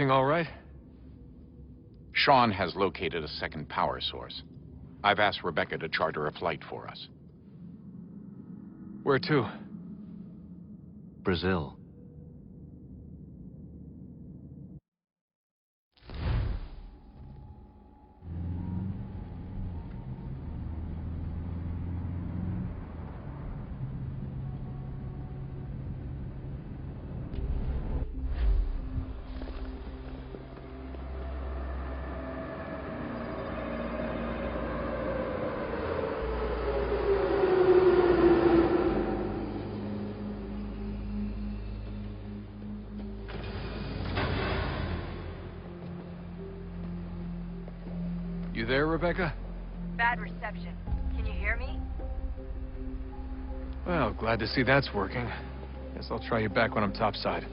working all right? Sean has located a second power source. I've asked Rebecca to charter a flight for us. Where to? Brazil. You there, Rebecca? Bad reception. Can you hear me? Well, glad to see that's working. Guess I'll try you back when I'm topside.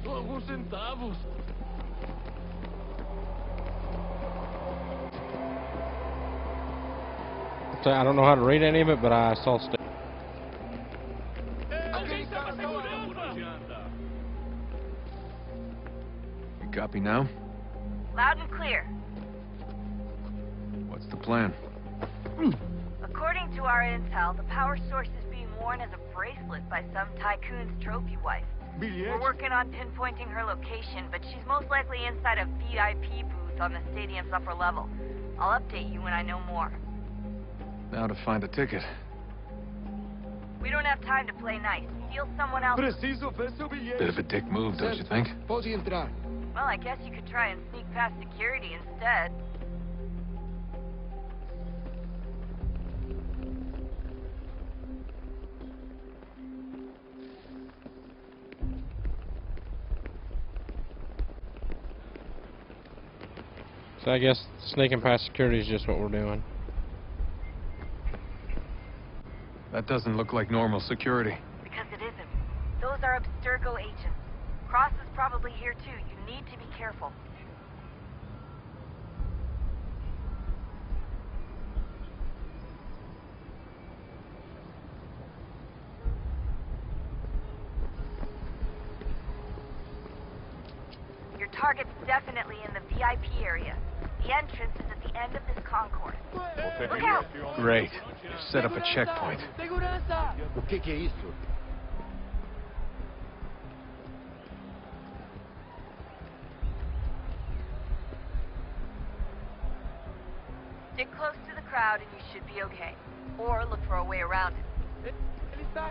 Alguns centavos. So I don't know how to read any of it, but I saw stuff. You copy now? Loud and clear. What's the plan? According to our intel, the power source is being worn as a bracelet by some tycoon's trophy wife. We're working on pinpointing her location, but she's most likely inside a VIP booth on the stadium's upper level. I'll update you when I know more. Now to find a ticket. We don't have time to play nice. Steal someone else. Preciso ver seu bilhete. Bit of a dick move, don't you think? Pode entrar. Well, I guess you could try and sneak past security instead. So I guess sneaking past security is just what we're doing. That doesn't look like normal security. Because it isn't. Those are Abstergo agents. Cross is probably here too. You need to be careful. Your target's definitely in the VIP area. The entrance is at the end of this concourse. Look out! Great. You've set up a checkpoint. Segurança! O que é isso? Stick close to the crowd and you should be okay. Or look for a way around it.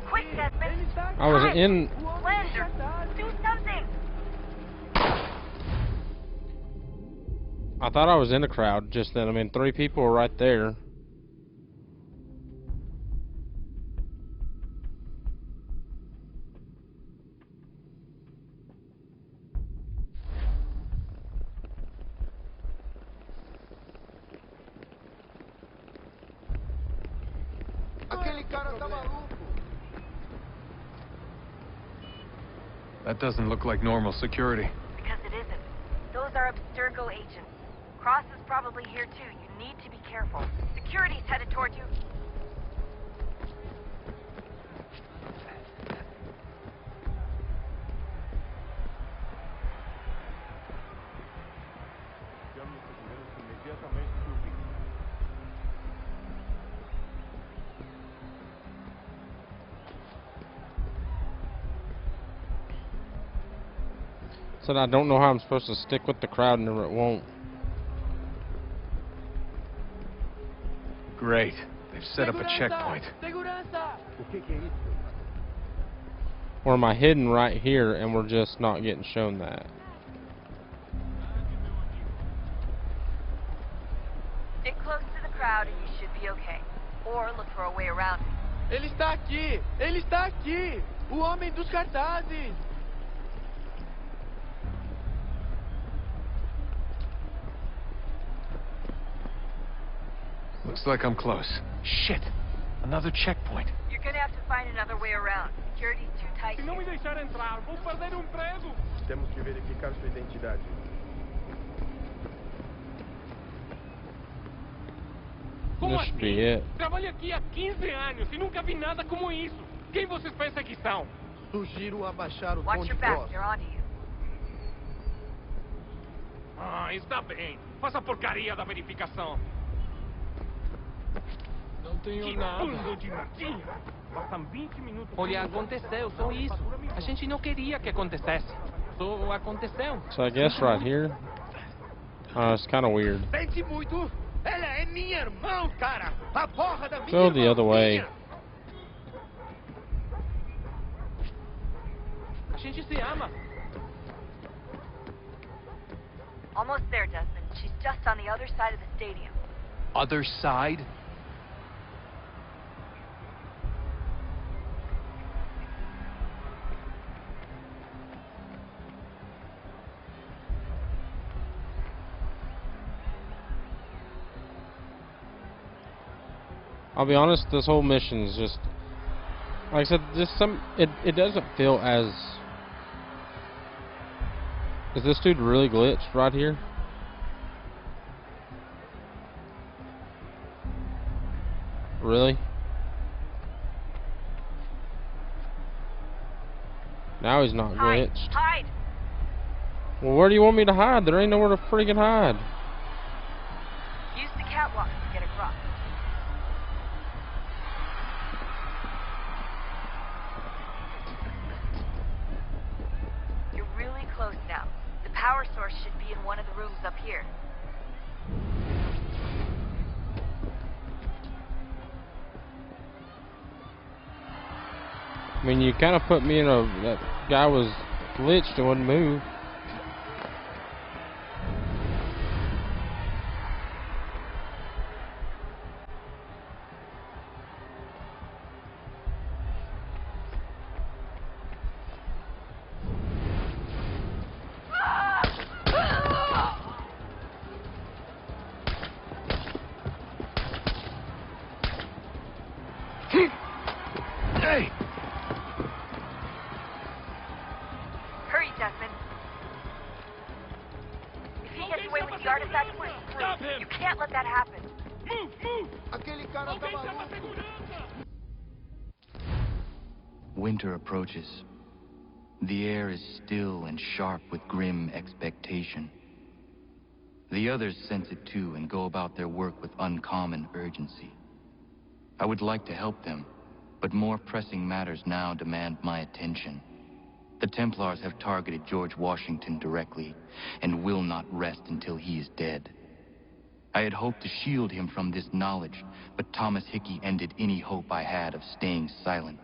Quick, Desmond! I was in. Slender, do something! I thought I was in the crowd just then. I mean, 3 people were right there. Aquele cara tá maluco. That doesn't look like normal security. Because it isn't. Those are Abstergo agents. Cross is probably here too. You need to be careful. Security's headed toward you. Said I don't know how I'm supposed to stick with the crowd and it won't. Great. They've set up a checkpoint. Segurança! O que é isso? Or am I hidden right here and we're just not getting shown that? Stick close to the crowd and you should be okay. Or look for a way around it. Ele está aqui! Ele está aqui! O homem dos cartazes! Looks like I'm close. Shit! Another checkpoint. You're gonna have to find another way around. Security's too tight. Se não me deixar entrar, vou perder emprego! Temos que verificar sua identidade. This should be it. Trabalho aqui há 15 anos e nunca vi nada como isso. Quem vocês pensam que são? Sugiro abaixar o tom Watch de your back, voz. they're onto you. Ah, está bem. Faça a porcaria da verificação. Não tenho Que nada. bando de martinha. Passam 20 minutos... Olha, aconteceu, só isso. A gente não queria que acontecesse. Só aconteceu. So I guess right here. It's kind of weird. Sente muito. Ela é minha irmã, cara. A porra da minha Go the other way. A gente se ama. Almost there, Desmond. She's just on the other side of the stadium. Other side? I'll be honest, this whole mission is just, like I said, it doesn't feel as... Is this dude really glitched right here? Really? Now he's not Hide! glitched. Hide! Well, where do you want me to hide? There ain't nowhere to freaking hide. Use the catwalk to get across. You're really close now. The power source should be in one of the rooms up here. I mean, you kind of put me in a... That guy was glitched and wouldn't move. Hey! Hurry, Desmond. If he gets away with the artifact, we're Stop screwed. him! You can't let that happen. Move, move! Aquele cara Alguém tá chama a maluco. segurança! Winter approaches. The air is still and sharp with grim expectation. The others sense it too and go about their work with uncommon urgency. I would like to help them, but more pressing matters now demand my attention. The Templars have targeted George Washington directly and will not rest until he is dead. I had hoped to shield him from this knowledge, but Thomas Hickey ended any hope I had of staying silent.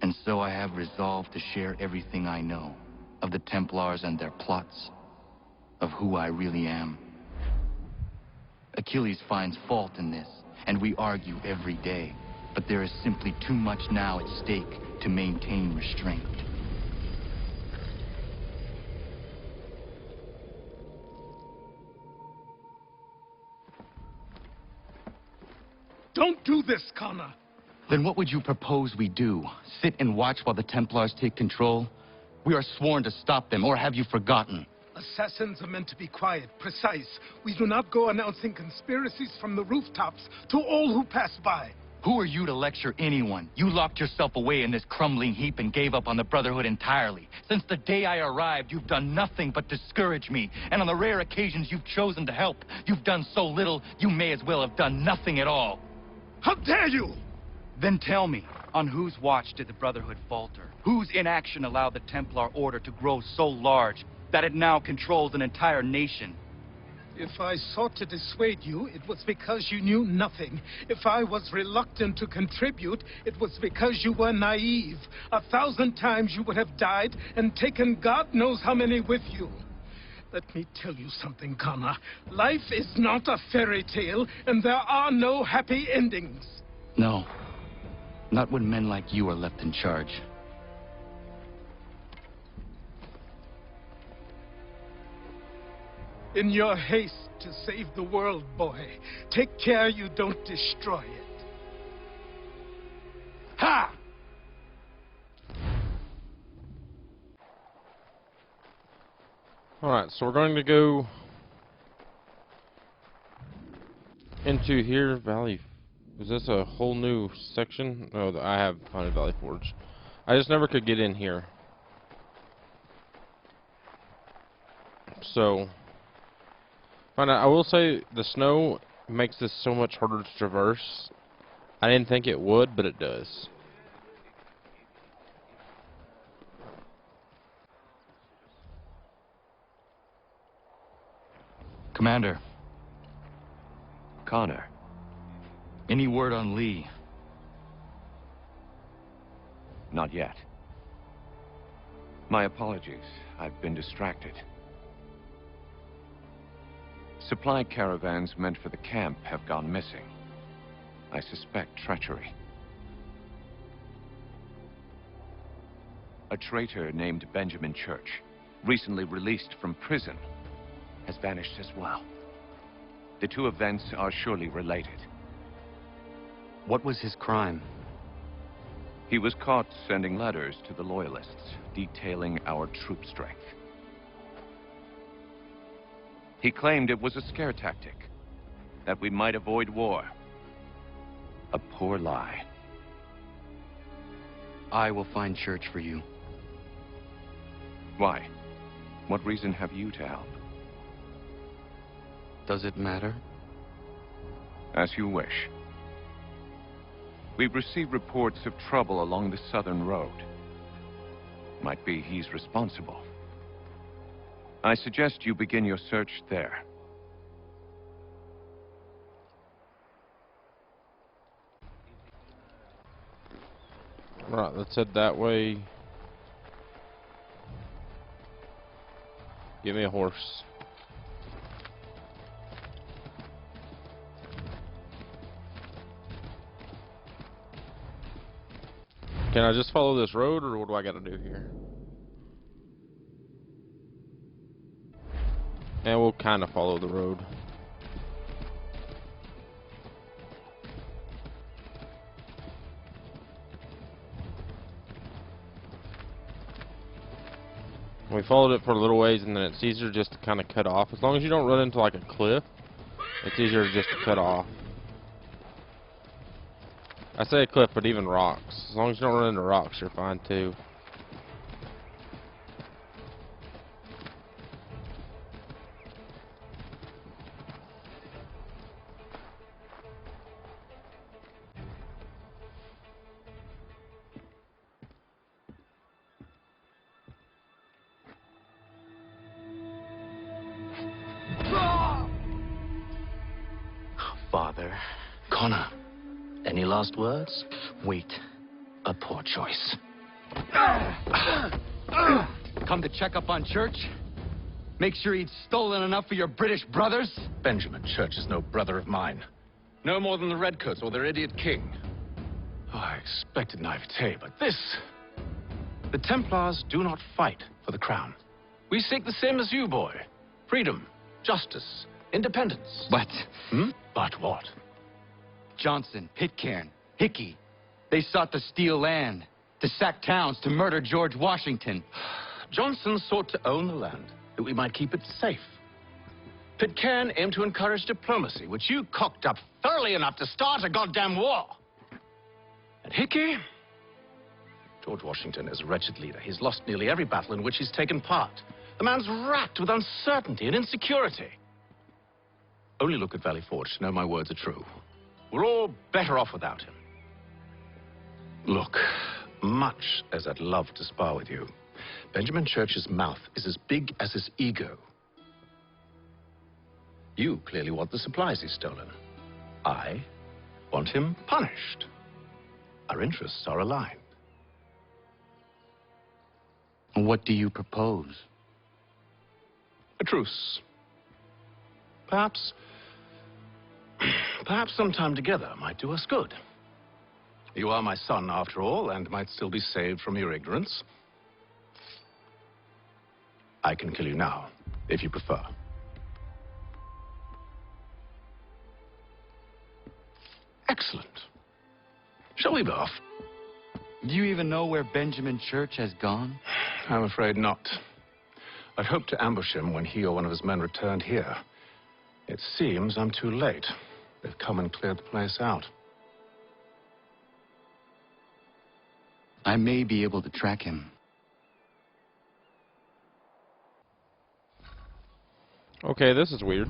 And so I have resolved to share everything I know of the Templars and their plots, of who I really am. Achilles finds fault in this, and we argue every day, but there is simply too much now at stake to maintain restraint. Don't do this, Connor. Then what would you propose we do? Sit and watch while the Templars take control? We are sworn to stop them, or have you forgotten? Assassins are meant to be quiet, precise. We do not go announcing conspiracies from the rooftops to all who pass by. Who are you to lecture anyone? You locked yourself away in this crumbling heap and gave up on the Brotherhood entirely. Since the day I arrived, you've done nothing but discourage me. And on the rare occasions you've chosen to help, you've done so little, you may as well have done nothing at all. How dare you! Then tell me, on whose watch did the Brotherhood falter? Whose inaction allowed the Templar Order to grow so large that it now controls an entire nation? If I sought to dissuade you, it was because you knew nothing. If I was reluctant to contribute, it was because you were naive. 1,000 times you would have died and taken God knows how many with you. Let me tell you something, Connor. Life is not a fairy tale, and there are no happy endings. No. Not when men like you are left in charge. In your haste to save the world, boy, take care you don't destroy it. Ha! Alright, so we're going to go into here, Valley. Is this a whole new section? Oh, I have Haunted Valley Forge. I just never could get in here. So, I will say the snow makes this so much harder to traverse. I didn't think it would, but it does. Commander. Connor. Any word on Lee? Not yet. My apologies. I've been distracted. Supply caravans meant for the camp have gone missing. I suspect treachery. A traitor named Benjamin Church, recently released from prison, has vanished as well. The two events are surely related. What was his crime? He was caught sending letters to the Loyalists, detailing our troop strength. He claimed it was a scare tactic, that we might avoid war. A poor lie. I will find Church for you. Why? What reason have you to help? Does it matter? As you wish. We've received reports of trouble along the southern road. Might be he's responsible. I suggest you begin your search there. Right, let's head that way. Give me a horse. Can I just follow this road, or what do I got to do here? And we'll kind of follow the road. We followed it for a little ways, and then it's easier just to kind of cut off. As long as you don't run into like a cliff, it's easier just to cut off. I say a cliff, but even rocks. As long as you don't run into rocks, you're fine too. Father. Connor. Any last words? Wait. A poor choice. Come to check up on Church? Make sure he'd stolen enough for your British brothers? Benjamin Church is no brother of mine. No more than the Redcoats or their idiot king. Oh, I expected naivete, but this... The Templars do not fight for the crown. We seek the same as you, boy. Freedom, justice, independence. But... But what? Johnson, Pitcairn, Hickey. They sought to steal land, to sack towns, to murder George Washington. Johnson sought to own the land, that we might keep it safe. Pitcairn aimed to encourage diplomacy, which you cocked up thoroughly enough to start a goddamn war. And Hickey? George Washington is a wretched leader. He's lost nearly every battle in which he's taken part. The man's racked with uncertainty and insecurity. Only look at Valley Forge to know my words are true. We're all better off without him. Look, much as I'd love to spar with you, Benjamin Church's mouth is as big as his ego. You clearly want the supplies he's stolen. I want him punished. Our interests are aligned. What do you propose? A truce. Perhaps some time together might do us good. You are my son, after all, and might still be saved from your ignorance. I can kill you now, if you prefer. Excellent. Shall we be off? Do you even know where Benjamin Church has gone? I'm afraid not. I'd hoped to ambush him when he or one of his men returned here. It seems I'm too late. They've come and cleared the place out. I may be able to track him. Okay, this is weird.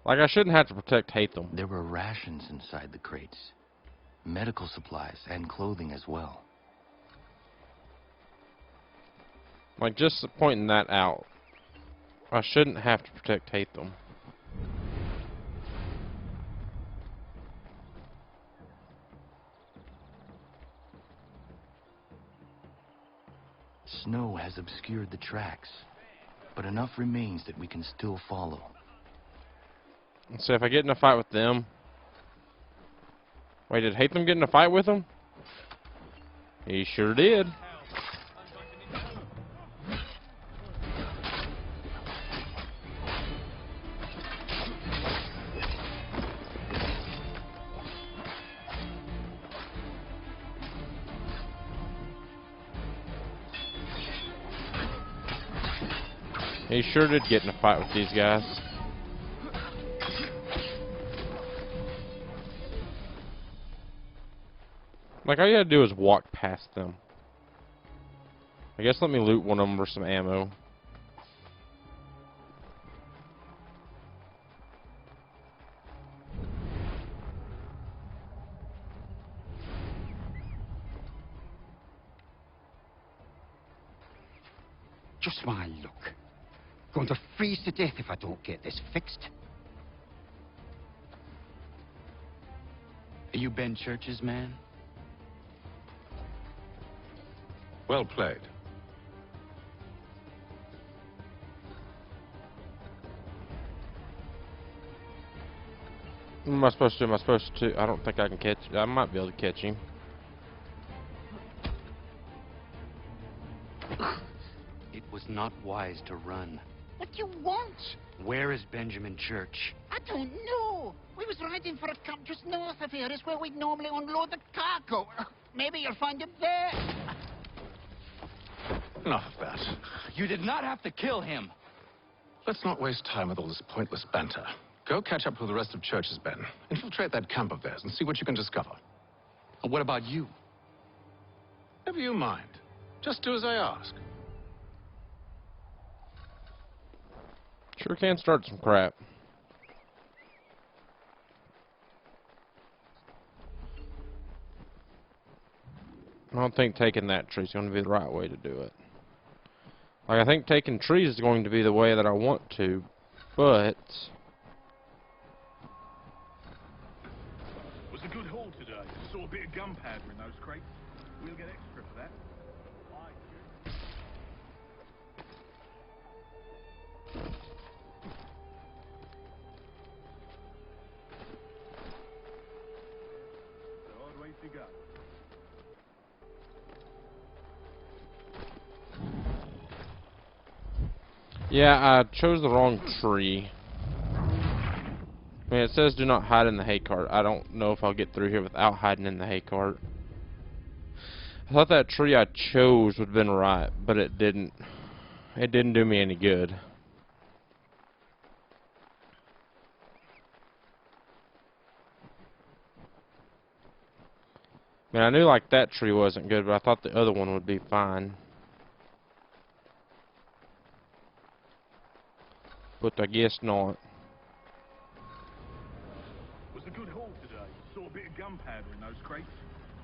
Like, I shouldn't have to protect Hatham. There were rations inside the crates. Medical supplies and clothing as well. Like, just pointing that out. I shouldn't have to protect Hatham. Snow has obscured the tracks, but enough remains that we can still follow. So if I get in a fight with them... Wait, did Hatham get in a fight with them? He sure did. He sure did get in a fight with these guys. Like, all you gotta do is walk past them. I guess let me loot one of them for some ammo. Just my luck. Going to freeze to death if I don't get this fixed. Are you Ben Church's man? Well played. What am I supposed to do? Am I supposed to... I don't think I can catch... I might be able to catch him. It was not wise to run. What do you want? Where is Benjamin Church? I don't know. We was riding for a camp just north of here. It's where we'd normally unload the cargo. Maybe you'll find him there. Enough of that. You did not have to kill him. Let's not waste time with all this pointless banter. Go catch up with the rest of Church's men. Infiltrate that camp of theirs and see what you can discover. And what about you? Never you mind. Just do as I ask. Sure can start some crap. I don't think taking that tree is going to be the right way to do it. Like, I think taking trees is going to be the way that I want to, but... Was a good haul today. Saw a bit of gunpowder in those crates. We'll get extra for that. It's a hard way to go. Yeah, I chose the wrong tree. I mean, it says do not hide in the hay cart. I don't know if I'll get through here without hiding in the hay cart. I thought that tree I chose would have been right, but it didn't. It didn't do me any good. I mean, I knew like that tree wasn't good, but I thought the other one would be fine. But I guess not. Was a good haul today. Saw a bit of gunpowder in those crates.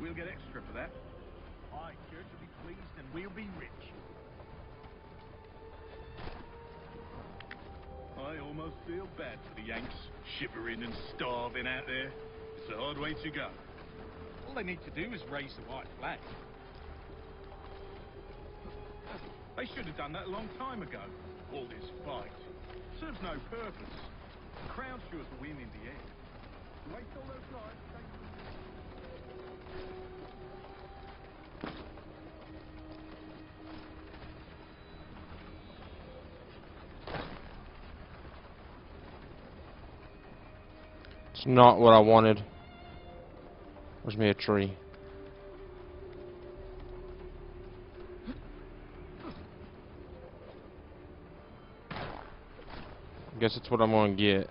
We'll get extra for that. Aye, Church will be pleased and we'll be rich. I almost feel bad for the Yanks, shivering and starving out there. It's a hard way to go. All they need to do is raise the white flag. They should have done that a long time ago. All this fight serves no purpose. The crowd sure to win in the end. Wait till those guys take... It's not what I wanted. Where's me a tree? guess that's what I'm gonna get.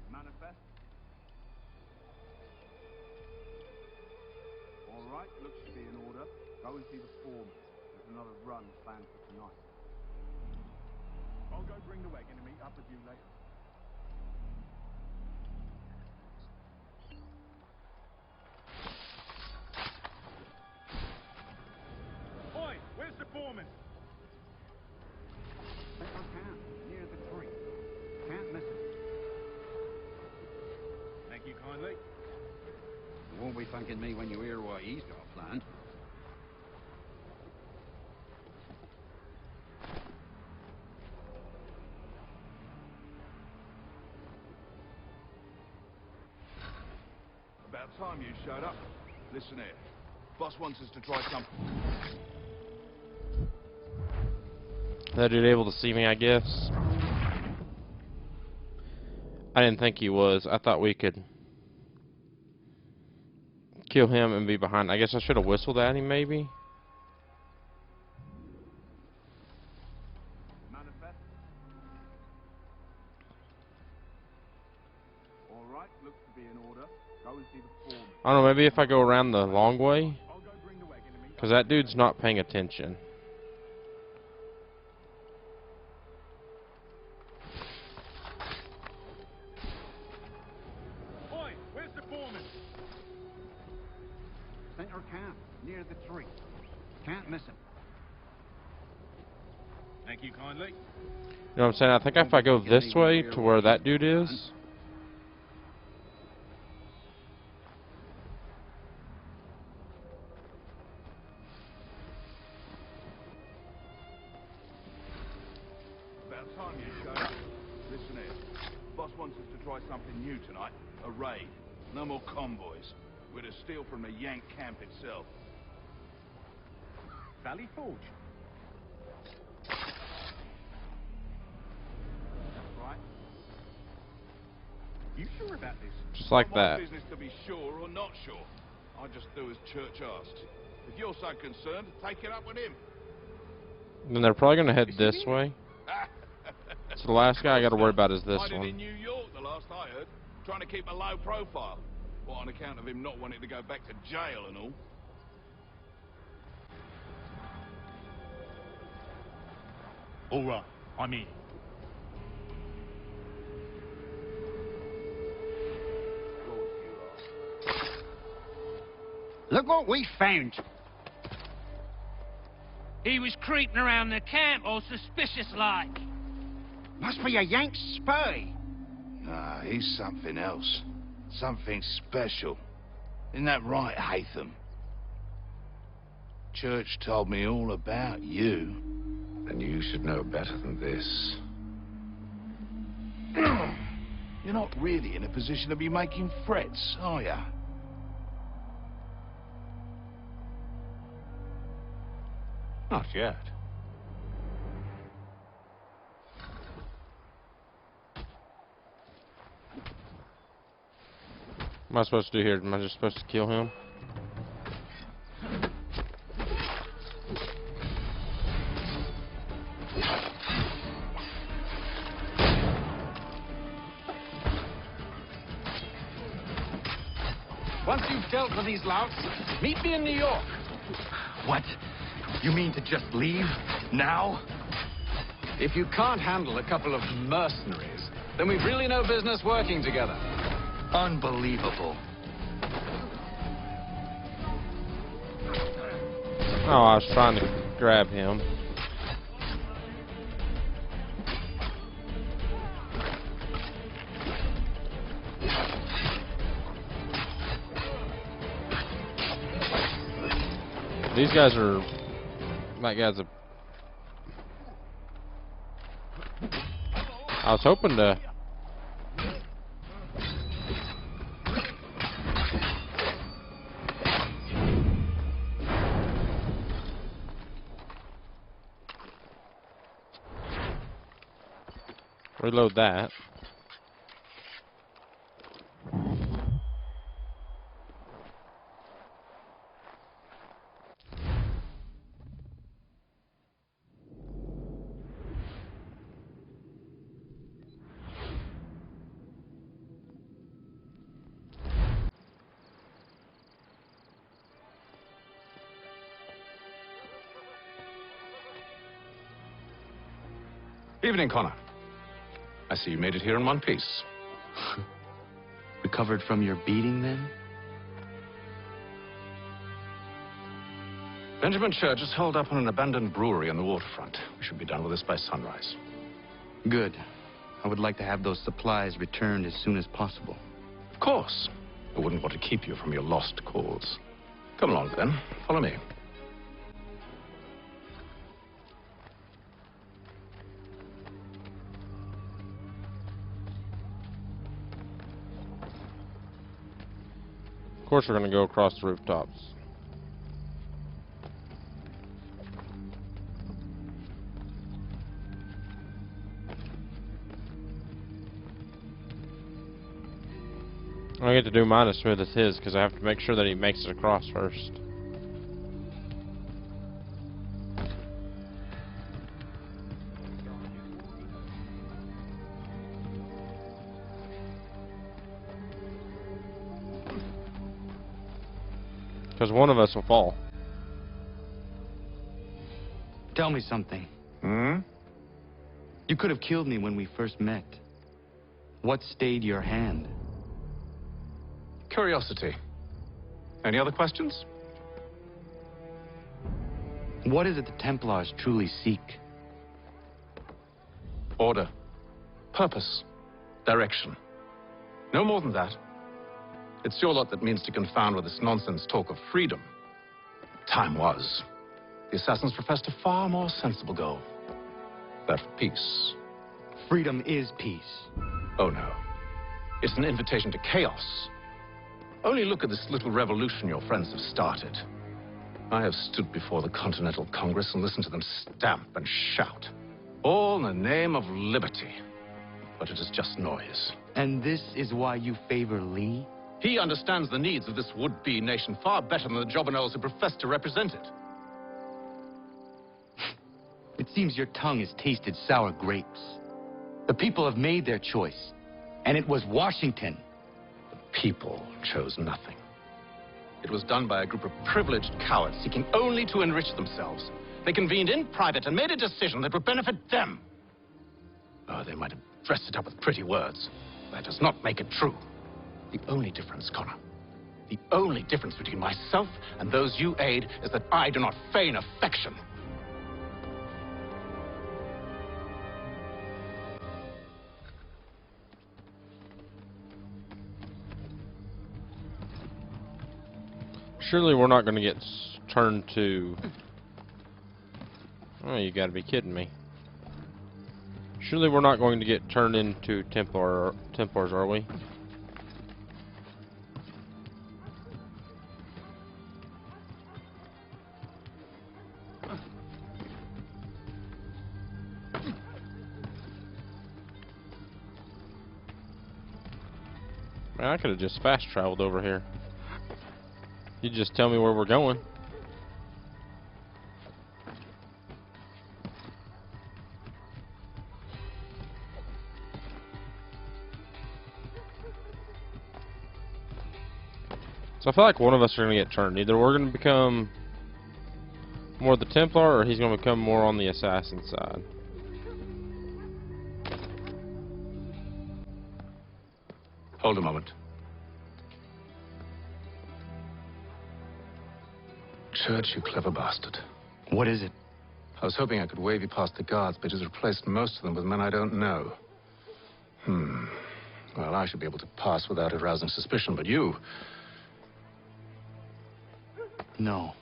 Manifest. All right, looks to be in order. Go and see the foreman. There's another run planned for tonight. I'll go bring the wagon and meet up with you later. Oi, where's the foreman? Central camp, near the tree. Can't miss it. Thank you kindly. You won't be thanking me when you hear what he's got planned. About time you showed up. Listen here. Boss wants us to try something. That dude able to see me, I guess. I didn't think he was. I thought we could kill him and be behind. I guess I should have whistled at him, maybe. Manifest. All right, looks to be in order. Go and see the foreman. I don't know, maybe if I go around the long way? Because that dude's not paying attention. Oi, where's the foreman? Center camp, near the tree. Can't miss him. Thank you kindly. You know what I'm saying? I think if I go this way to where that dude is... About time you showed up. Listen here. Boss wants us to try something new tonight. A raid. No more convoys. We're to steal from the Yank camp itself. Valley Forge. That's right. You sure about this? Just like Not my that. business to be sure or not sure. I just do as Church asked. If you're so concerned, take it up with him. Then they're probably going to head this way. So the last guy I got to worry about is this Hiding in one. New York, the last I heard, trying to keep a low profile. What, on account of him not wanting to go back to jail and all? All right, I'm in. Look what we found. He was creeping around the camp all suspicious-like. Must be a Yank spy. Nah, he's something else. Something special. Isn't that right, Hatham? Church told me all about you. Then you should know better than this. You're not really in a position to be making threats, are ya? Not yet. What am I supposed to do here? Am I just supposed to kill him? Once you've dealt with these louts, meet me in New York. What? You mean to just leave? Now? If you can't handle a couple of mercenaries, then we've really no business working together. Unbelievable. Oh, I was trying to grab him. These guys are... That guy's a... I was hoping to... reload that. Evening, Connor. I see you made it here in one piece. Recovered from your beating, then? Benjamin Church is holed up on an abandoned brewery on the waterfront. We should be done with this by sunrise. Good. I would like to have those supplies returned as soon as possible. Of course. I wouldn't want to keep you from your lost cause. Come along, then. Follow me. Of course we're going to go across the rooftops. I get to do mine as smooth as his because I have to make sure that he makes it across first. Because one of us will fall. Tell me something. Hmm? You could have killed me when we first met. What stayed your hand? Curiosity. Any other questions? What is it the Templars truly seek? Order. Purpose. Direction. No more than that. It's your lot that means to confound with this nonsense talk of freedom. Time was. The assassins professed a far more sensible goal. That of peace. Freedom is peace. Oh no. It's an invitation to chaos. Only look at this little revolution your friends have started. I have stood before the Continental Congress and listened to them stamp and shout. All in the name of liberty. But it is just noise. And this is why you favor Lee? He understands the needs of this would-be nation far better than the jobberknolls who profess to represent it. It seems your tongue has tasted sour grapes. The people have made their choice, and it was Washington. The people chose nothing. It was done by a group of privileged cowards seeking only to enrich themselves. They convened in private and made a decision that would benefit them. Oh, they might have dressed it up with pretty words. That does not make it true. The only difference, Connor, the only difference between myself and those you aid is that I do not feign affection. Surely we're not going to get turned to... Oh, you got to be kidding me. Surely we're not going to get turned into Templars, are we? Man, I could have just fast traveled over here. You just tell me where we're going. So I feel like one of us are going to get turned. Either we're going to become more the Templar, or he's going to become more on the assassin side. Hold a moment. Church, you clever bastard. What is it? I was hoping I could wave you past the guards, but he's replaced most of them with men I don't know. Well, I should be able to pass without arousing suspicion, but you... No.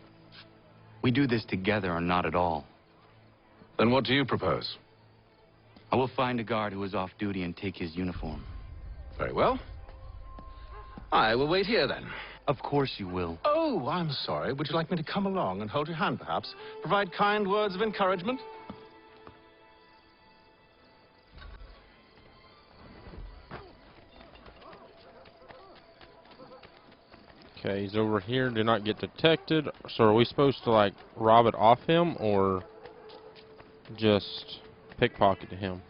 We do this together or not at all. Then what do you propose? I will find a guard who is off duty and take his uniform. Very well. I will wait here, then. Of course you will. Oh, I'm sorry. Would you like me to come along and hold your hand, perhaps? Provide kind words of encouragement? Okay, he's over here. Do not get detected. So are we supposed to, like, rob it off him, or just pickpocket him?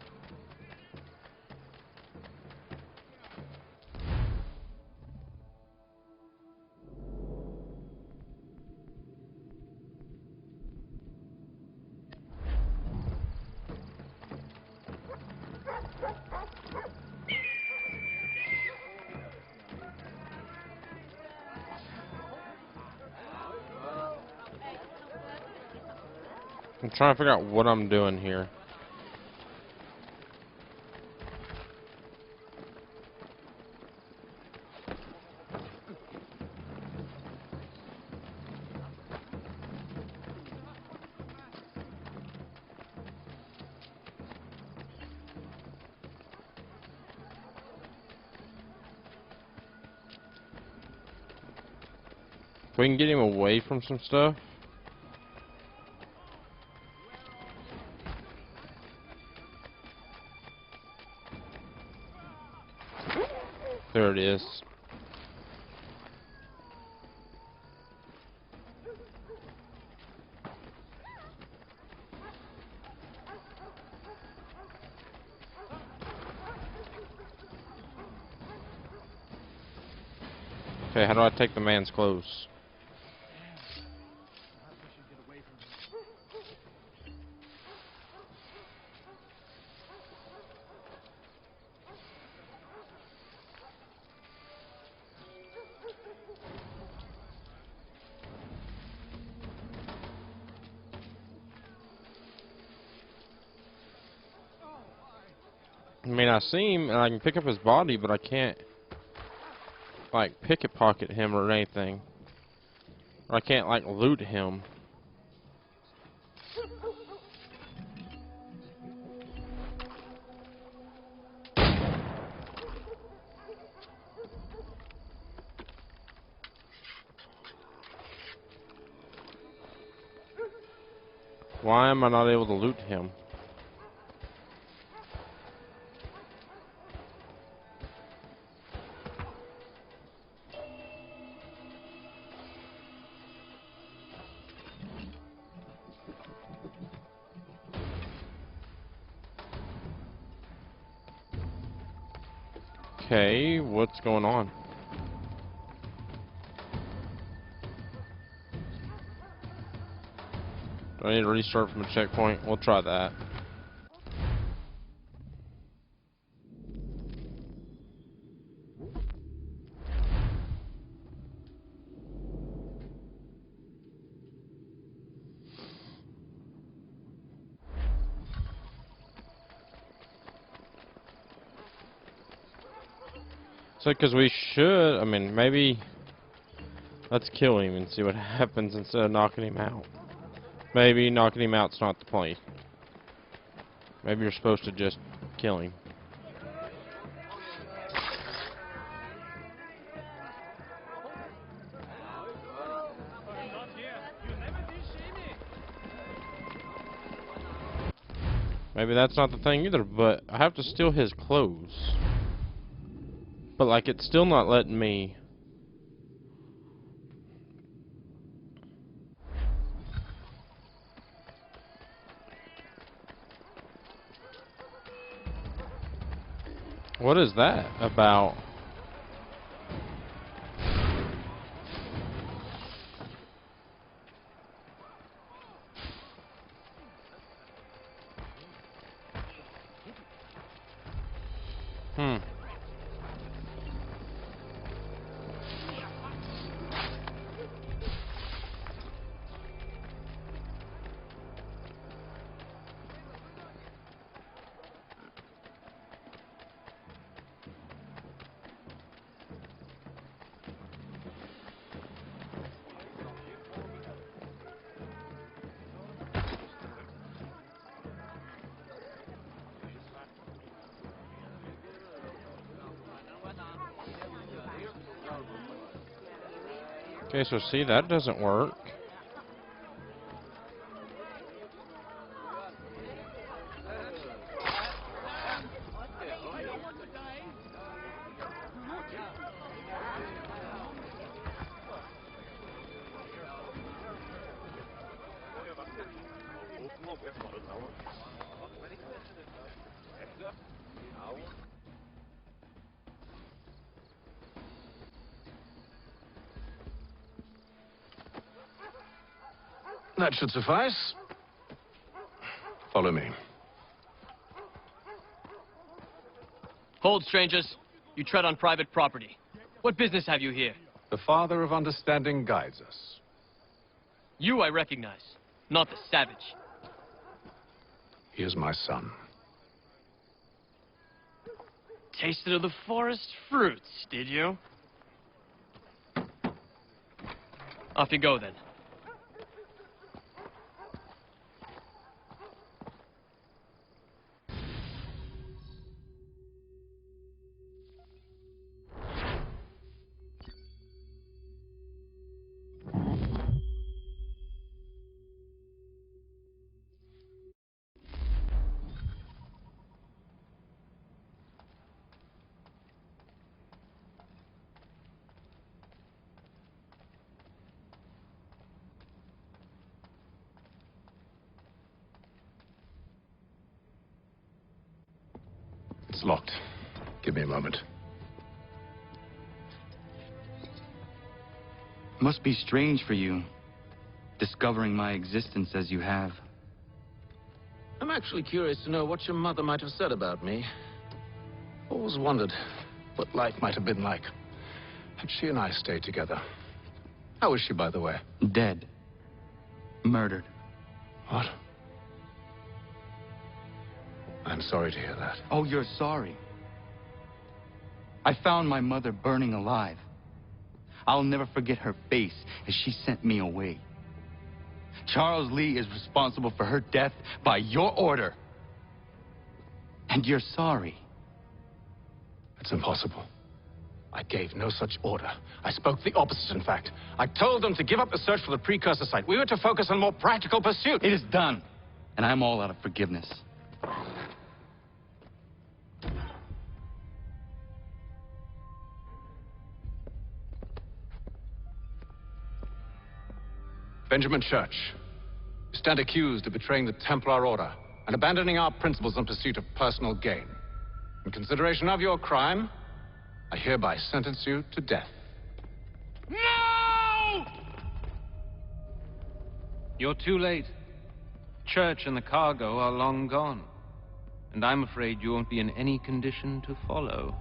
I'm trying to figure out what I'm doing here. If we can get him away from some stuff. There it is. Okay, how do I take the man's clothes? I mean, I see him and I can pick up his body, but I can't, like, pickpocket him or anything. Or I can't, like, loot him. Why am I not able to loot him? Okay, what's going on? Do I need to restart from a checkpoint? We'll try that. So, because we should, I mean, maybe let's kill him and see what happens instead of knocking him out. Maybe knocking him out's not the play. Maybe you're supposed to just kill him. Maybe that's not the thing either, but I have to steal his clothes. But, like, it's still not letting me. What is that about? Okay, so see, that doesn't work. That should suffice. Follow me. Hold, strangers. You tread on private property. What business have you here? The Father of Understanding guides us. You I recognize, not the savage. He is my son. Tasted of the forest fruits, did you? Off you go, then. It's locked. Give me a moment. Must be strange for you, discovering my existence as you have. I'm actually curious to know what your mother might have said about me. Always wondered what life might have been like. Had she and I stayed together? How is she, by the way? Dead. Murdered. What? I'm sorry to hear that. Oh, you're sorry. I found my mother burning alive. I'll never forget her face as she sent me away. Charles Lee is responsible for her death by your order. And you're sorry. It's impossible. I gave no such order. I spoke the opposite, in fact. I told them to give up the search for the precursor site. We were to focus on more practical pursuit. It is done, and I'm all out of forgiveness. Benjamin Church, you stand accused of betraying the Templar Order and abandoning our principles in pursuit of personal gain. In consideration of your crime, I hereby sentence you to death. No! You're too late. Church and the cargo are long gone. And I'm afraid you won't be in any condition to follow.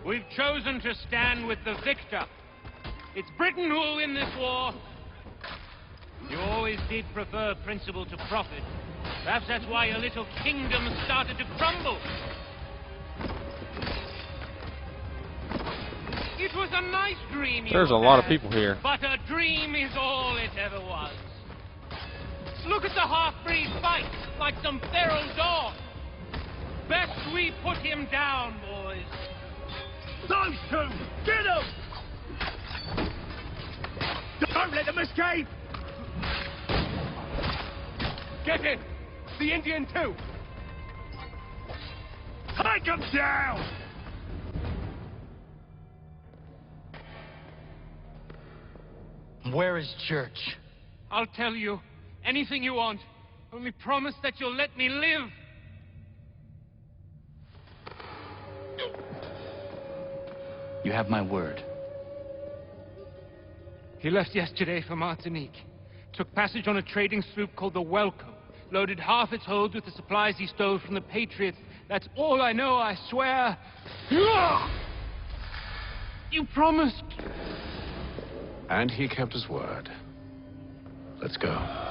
We've chosen to stand with the victor. It's Britain who will win this war. You always did prefer principle to profit. Perhaps that's why your little kingdom started to crumble. It was a nice dream you There's a lot of had, people here. But a dream is all it ever was. Look at the half-breed fight, like some feral dog. Best we put him down, boys. Those two! Get them! Don't let them escape! Get him! The Indian too! Take him down! Where is Church? I'll tell you. Anything you want. Only promise that you'll let me live. You have my word. He left yesterday for Martinique. Took passage on a trading sloop called the Welcome. Loaded half its hold with the supplies he stole from the Patriots. That's all I know, I swear. You promised. And he kept his word. Let's go.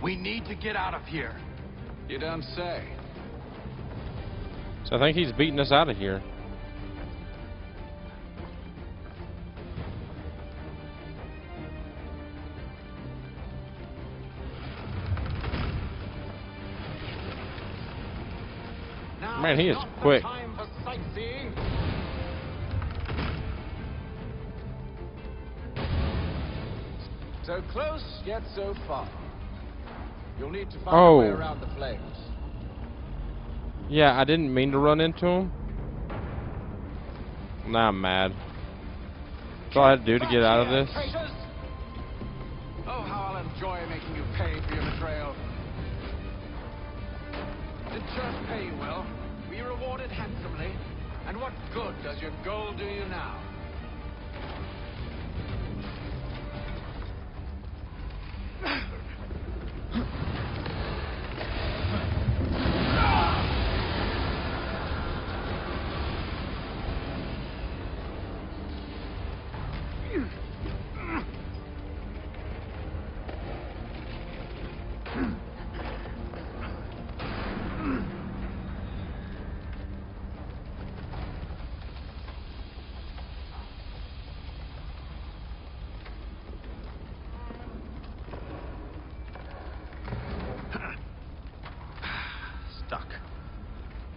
We need to get out of here. You don't say. So I think he's beating us out of here. Man, he is quick. So close, yet so far. You'll need to find a way around the flames. Yeah, I didn't mean to run into him. Now I'm mad. That's all I had to do to get out of this. Oh, how I'll enjoy enjoy making you pay for your betrayal. Did Church pay you well? Were you rewarded handsomely? And what good does your gold do you now?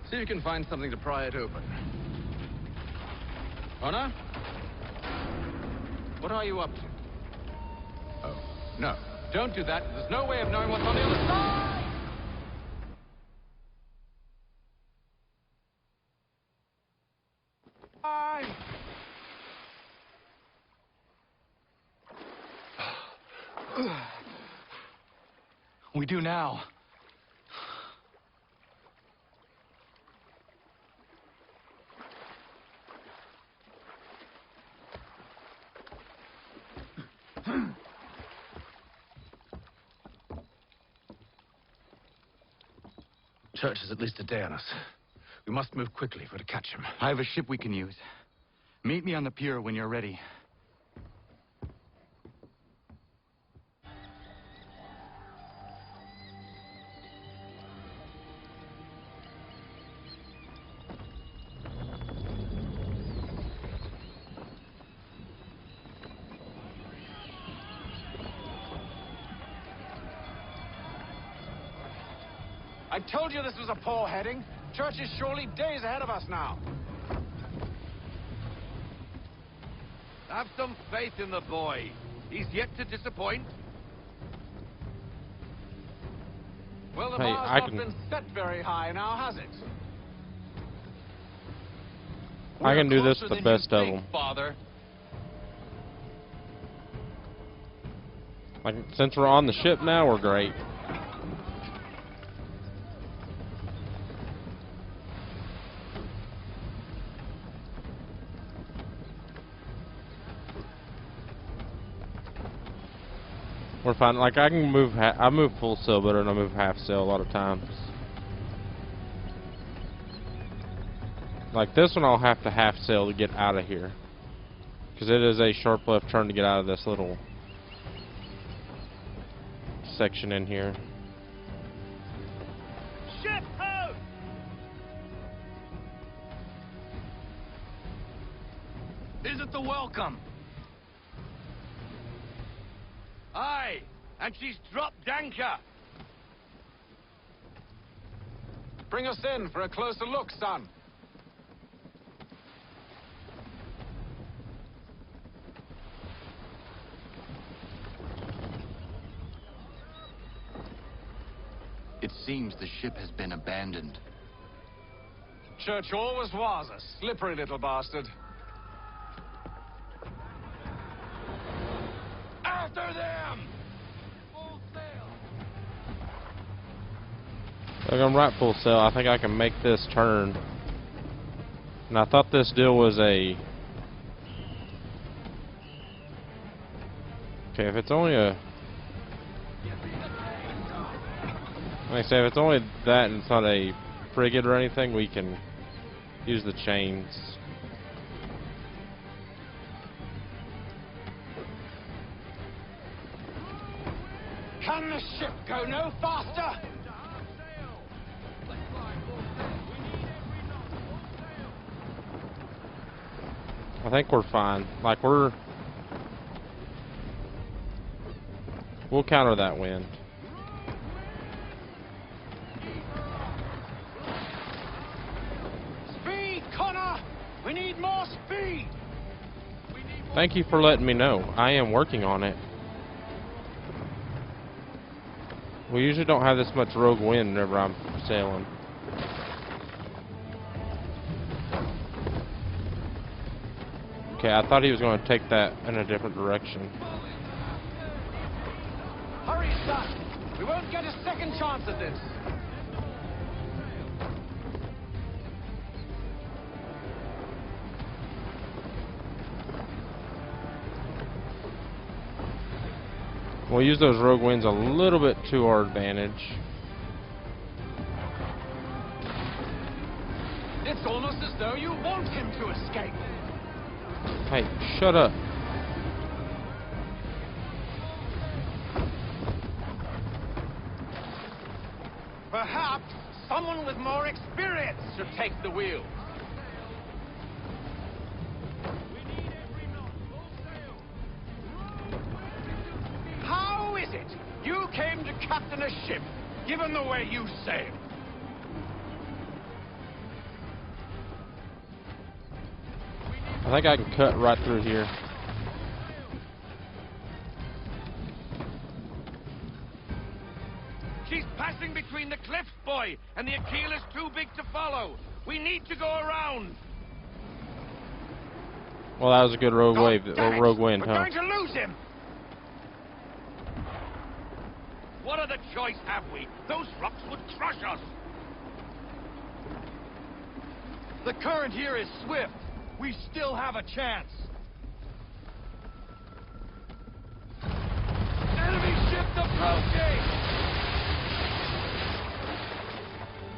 See if you can find something to pry it open. Honor? What are you up to? Oh, no. Don't do that. There's no way of knowing what's on the other side! We do now. Church is at least a day on us. We must move quickly if we're to catch him. I have a ship we can use. Meet me on the pier when you're ready. I told you this was a poor heading. Church is surely days ahead of us now. Have some faith in the boy. He's yet to disappoint. Well, the Hey, bar's not been set very high now, has it? I can do this with the Closer than best you of think, them. Father. Like, since we're on the ship now, we're great. We're fine. Like, I can move. I move full sail better than I move half sail a lot of times. Like this one, I'll have to half sail to get out of here, because it is a sharp left turn to get out of this little section in here. Ship out! Is it the Welcome? Aye, and she's dropped anchor. Bring us in for a closer look, son. It seems the ship has been abandoned. Church always was a slippery little bastard. After them! Full sail! Like, I'm right full sail. I think I can make this turn. And I thought this deal was a... Okay, if it's only a... Like I say, if it's only that and it's not a frigate or anything, we can use the chains. Can the ship go no faster? I think we're fine. Like, we'll counter that wind. Speed, Connor! We need more speed! Thank you for letting me know. I am working on it. We usually don't have this much rogue wind whenever I'm sailing. Okay, I thought he was going to take that in a different direction. Hurry, son! We won't get a second chance at this! We'll use those rogue winds a little bit to our advantage. It's almost as though you want him to escape. Hey, shut up. Perhaps someone with more experience should take the wheel. How is it you came to captain a ship, given the way you sail? I think I can cut right through here. She's passing between the cliffs, boy, and the Aquila's too big to follow. We need to go around. Well, that was a good rogue wave, Damn it! rogue wind, We're huh? going to lose him. What other choice have we? Those rocks would crush us. The current here is swift. We still have a chance. Enemy ship approaching.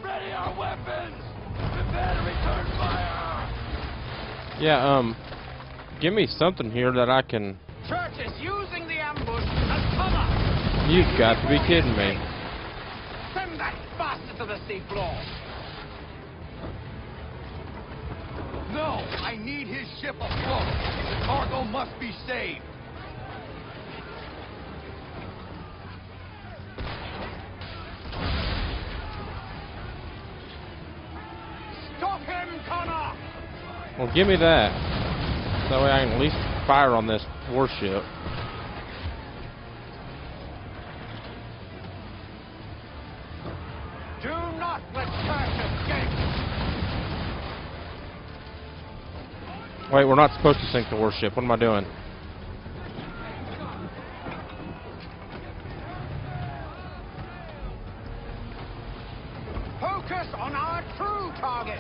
Ready our weapons. Prepare to return fire. Yeah, give me something here that I can... Church is using the ambush as cover. You've got to be kidding me. Send that bastard to the seafloor. No, I need his ship afloat. The cargo must be saved. Stop him, Connor! Well, give me that. That way I can at least fire on this warship. Do not let Church escape! Wait, we're not supposed to sink the warship. What am I doing? Focus on our true target!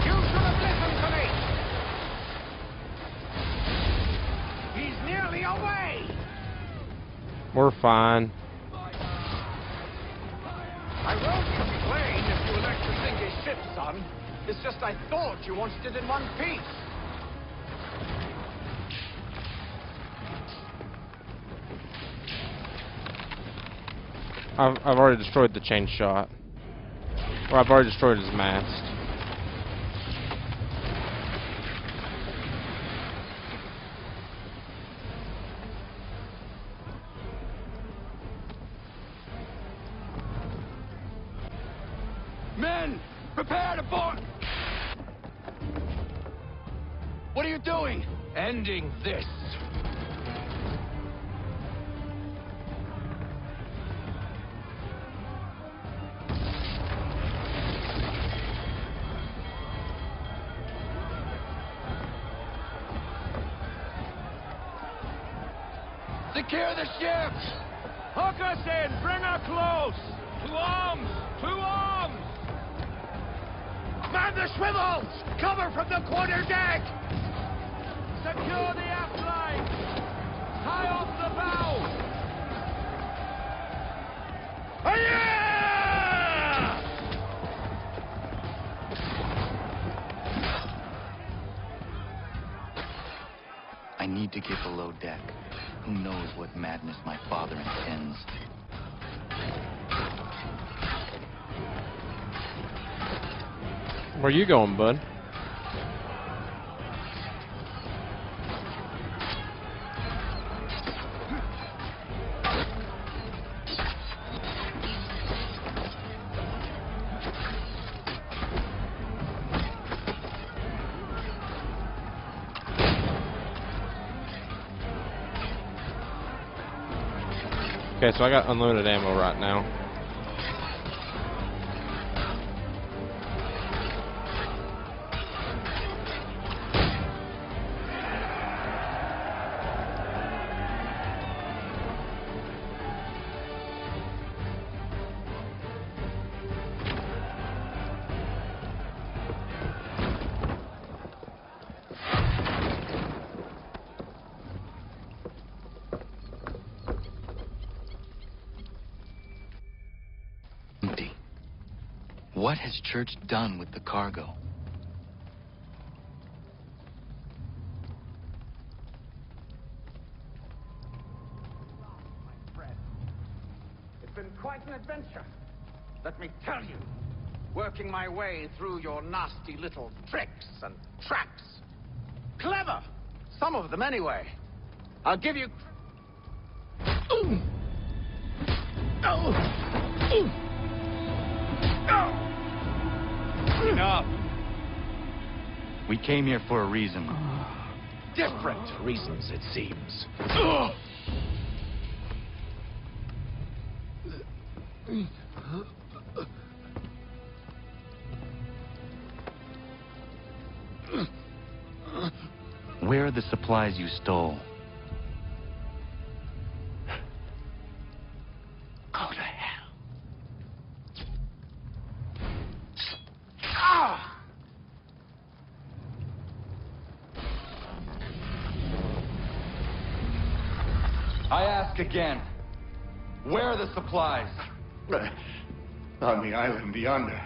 You should have listened to me! He's nearly away! We're fine. I won't complain if you elect to sink his ship, son. It's just I thought you wanted it in one piece. I've already destroyed the chain shot. Or I've already destroyed his mast. Men, prepare to board! What are you doing? Ending this. Secure the ship. Hook us in. Bring her close. To arms. To arms. Man the swivels! Cover from the quarter deck! Secure the aft line! Tie off the bow! Hi-ya! I need to get below deck. Who knows what madness my father intends? Where you going, bud? Okay, so I got unlimited ammo right now. Empty. What has Church done with the cargo? It's been quite an adventure. Let me tell you. Working my way through your nasty little tricks and traps. Clever! Some of them anyway. I'll give you... Enough. We came here for a reason. Different reasons, it seems. Where are the supplies you stole? Go to hell. I ask again. Where are the supplies? On the island yonder.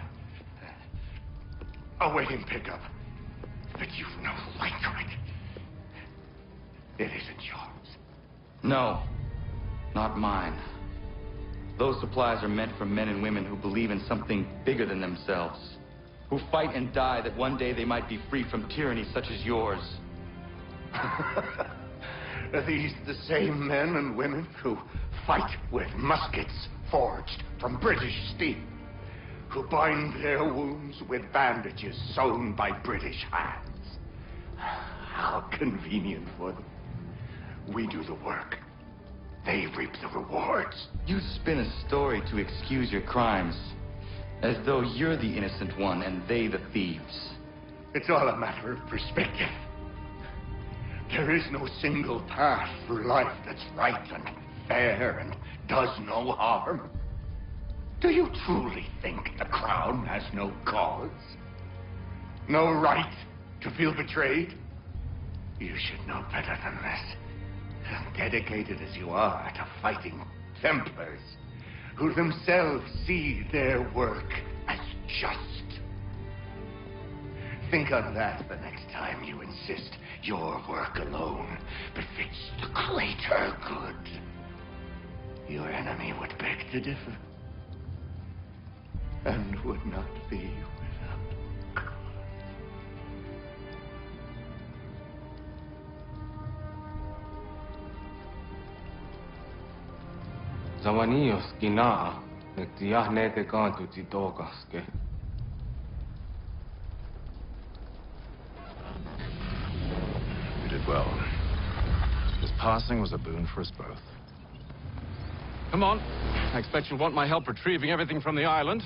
Awaiting pickup. But you've no right to it. It isn't yours. No. Not mine. Those supplies are meant for men and women who believe in something bigger than themselves. Who fight and die that one day they might be free from tyranny such as yours. Are these the same men and women who fight with muskets forged from British steel? Who bind their wounds with bandages sewn by British hands? How convenient for them. We do the work. They reap the rewards. You spin a story to excuse your crimes. As though you're the innocent one and they the thieves. It's all a matter of perspective. There is no single path through life that's right and fair and does no harm. Do you truly think the Crown has no cause? No right to feel betrayed? You should know better than this. Dedicated as you are to fighting Templars, who themselves see their work as just. Think on that the next time you insist your work alone befits the greater good. Your enemy would beg to differ, and would not be without cause. Zawanios kinaa, netiahnete kantuti tokaske. You did well. His passing was a boon for us both. Come on. I expect you'll want my help retrieving everything from the island.